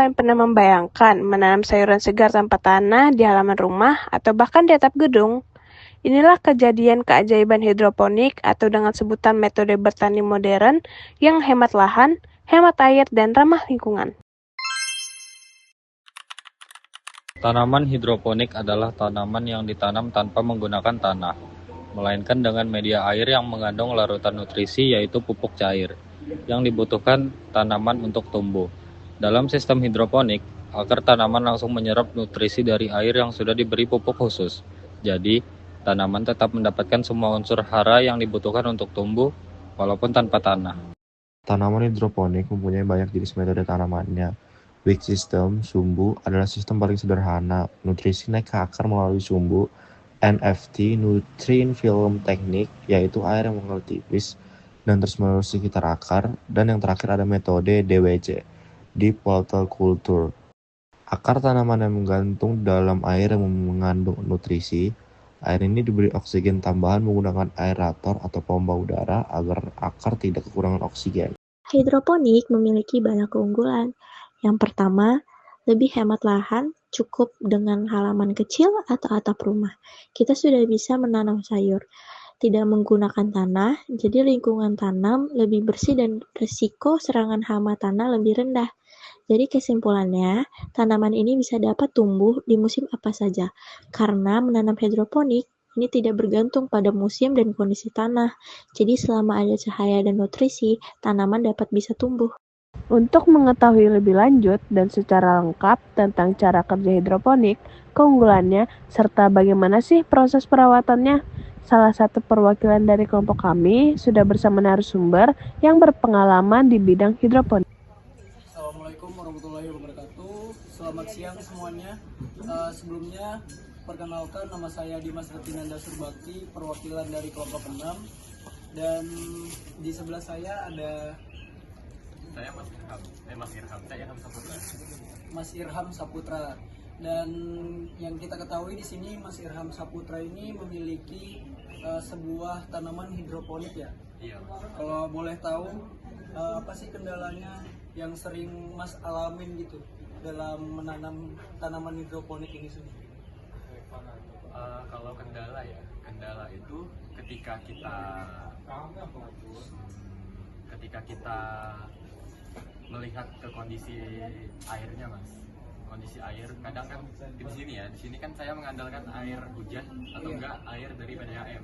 kalian pernah membayangkan menanam sayuran segar tanpa tanah di halaman rumah atau bahkan di atap gedung? Inilah kejadian keajaiban hidroponik atau dengan sebutan metode bertani modern yang hemat lahan, hemat air, dan ramah lingkungan. Tanaman hidroponik adalah tanaman yang ditanam tanpa menggunakan tanah, melainkan dengan media air yang mengandung larutan nutrisi yaitu pupuk cair, yang dibutuhkan tanaman untuk tumbuh. Dalam sistem hidroponik, akar tanaman langsung menyerap nutrisi dari air yang sudah diberi pupuk khusus. Jadi, tanaman tetap mendapatkan semua unsur hara yang dibutuhkan untuk tumbuh, walaupun tanpa tanah. Tanaman hidroponik mempunyai banyak jenis metode tanamannya. Weed system, sumbu, adalah sistem paling sederhana. Nutrisi naik ke akar melalui sumbu. NFT, Nutrient Film Technique, yaitu air yang mengalir tipis dan terus-menerus di sekitar akar. Dan yang terakhir ada metode DWC, Deep Water Culture. Akar tanaman yang menggantung dalam air yang mengandung nutrisi. Air ini diberi oksigen tambahan menggunakan aerator atau pompa udara agar akar tidak kekurangan oksigen. Hidroponik memiliki banyak keunggulan. Yang pertama, lebih hemat lahan, cukup dengan halaman kecil atau atap rumah. Kita sudah bisa menanam sayur. Tidak menggunakan tanah, jadi lingkungan tanam lebih bersih dan risiko serangan hama tanah lebih rendah. Jadi kesimpulannya, tanaman ini bisa dapat tumbuh di musim apa saja. Karena menanam hidroponik ini tidak bergantung pada musim dan kondisi tanah. Jadi selama ada cahaya dan nutrisi, tanaman dapat bisa tumbuh. Untuk mengetahui lebih lanjut dan secara lengkap tentang cara kerja hidroponik, keunggulannya, serta bagaimana sih proses perawatannya, salah satu perwakilan dari kelompok kami sudah bersama narasumber yang berpengalaman di bidang hidroponik. Assalamualaikum warahmatullahi wabarakatuh. Selamat siang semuanya. Sebelumnya, perkenalkan nama saya Dimas Retinanda Surbakti, perwakilan dari kelompok 6. Dan di sebelah saya ada saya Mas Irham Saputra. Dan yang kita ketahui di sini Mas Irham Saputra ini memiliki sebuah tanaman hidroponik ya. Iya. Kalau boleh tahu apa sih kendalanya yang sering Mas alamin gitu dalam menanam tanaman hidroponik ini sendiri? Kalau kendala itu ketika kita melihat ke kondisi airnya, Mas. Kondisi air kadang kan di sini kan saya mengandalkan air hujan atau enggak air dari PDAM.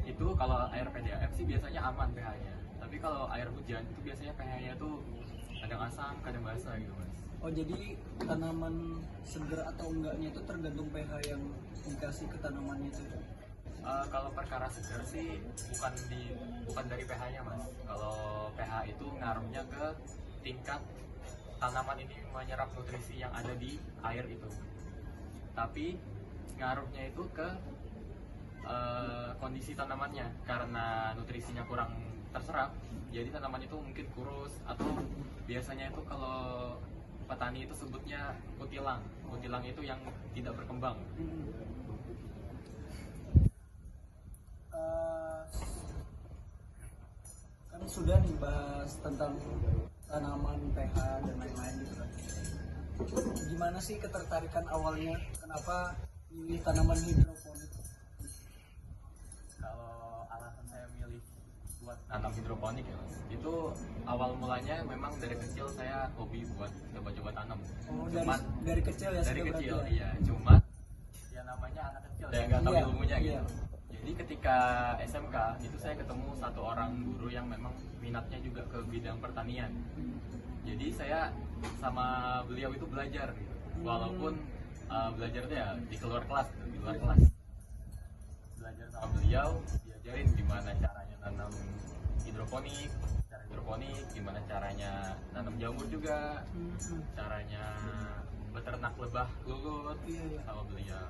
Itu kalau air PDAM sih biasanya aman pH-nya. Tapi kalau air hujan itu biasanya pH-nya tuh kadang asam, kadang basah gitu, Mas. Oh, jadi tanaman segar atau enggaknya itu tergantung pH yang dikasih ke tanamannya itu. Kalau perkara segar sih bukan dari pH-nya, Mas. Kalau pH itu ngaruhnya ke tingkat tanaman ini menyerap nutrisi yang ada di air itu. Tapi ngaruhnya itu ke kondisi tanamannya, karena nutrisinya kurang terserap. Jadi tanaman itu mungkin kurus, atau biasanya itu kalau petani itu sebutnya kutilang. Kutilang itu yang tidak berkembang. Kan sudah nih bahas tentang tanaman, pH dan lain-lain gitu kan. Gimana sih ketertarikan awalnya? Kenapa milih tanaman hidroponik? Kalau alasan saya milih buat nanam hidroponik ya, Mas, itu awal mulanya memang dari kecil saya hobi buat coba-coba tanam. Oh, dari kecil ya? Dari sudah kecil, berarti ya? iya. Cuma ya namanya anak kecil ya, nggak tahu Iya, ilmunya iya. gitu. Jadi ketika SMK itu saya ketemu satu orang guru yang memang minatnya juga ke bidang pertanian. Jadi saya sama beliau itu belajar gitu. Walaupun belajarnya ya di luar kelas. Belajar sama beliau, diajarin gimana caranya tanam hidroponik, cara hidroponik, gimana caranya tanam jamur juga, caranya beternak lebah lulut sama beliau.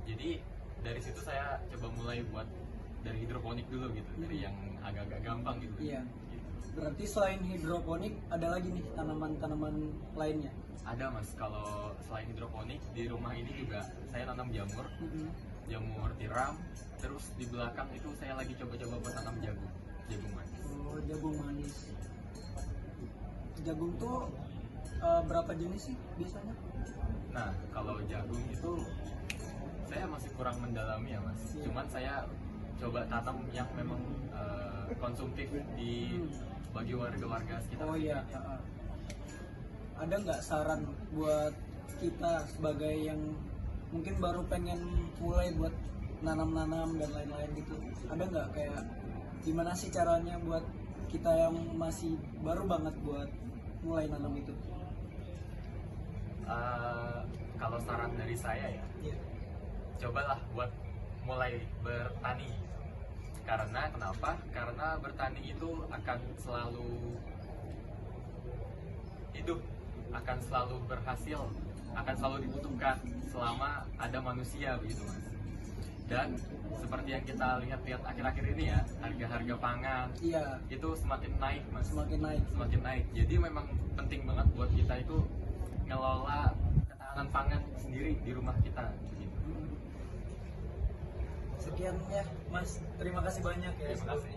Jadi dari situ saya coba mulai buat dari hidroponik dulu gitu, dari yang agak-agak gampang gitu. Iya. Berarti selain hidroponik ada lagi nih tanaman-tanaman lainnya? Ada, Mas. Kalau selain hidroponik di rumah ini juga saya tanam jamur, jamur tiram. Terus di belakang itu saya lagi coba-coba buat tanam jagung manis. Oh, jagung manis. Jagung tuh berapa jenis sih biasanya? Nah, kalau jagung itu saya masih kurang mendalami ya mas. Cuman saya coba tanam yang memang konsumtif bagi warga-warga sekitar. Oh iya. Ada nggak saran buat kita sebagai yang mungkin baru pengen mulai buat nanam-nanam dan lain-lain gitu? Ada nggak kayak gimana sih caranya buat kita yang masih baru banget buat mulai nanam itu? Kalau saran dari saya ya, cobalah buat mulai bertani. Karena kenapa? Karena bertani itu akan selalu hidup, akan selalu berhasil, akan selalu dibutuhkan selama ada manusia begitu mas. Dan seperti yang kita lihat akhir-akhir ini ya, harga-harga pangan itu semakin naik mas. Semakin naik. Jadi memang penting banget buat kita itu ngelola ketahanan pangan sendiri di rumah kita. Gitu. Sekian ya mas, terima kasih banyak ya. Terima kasih.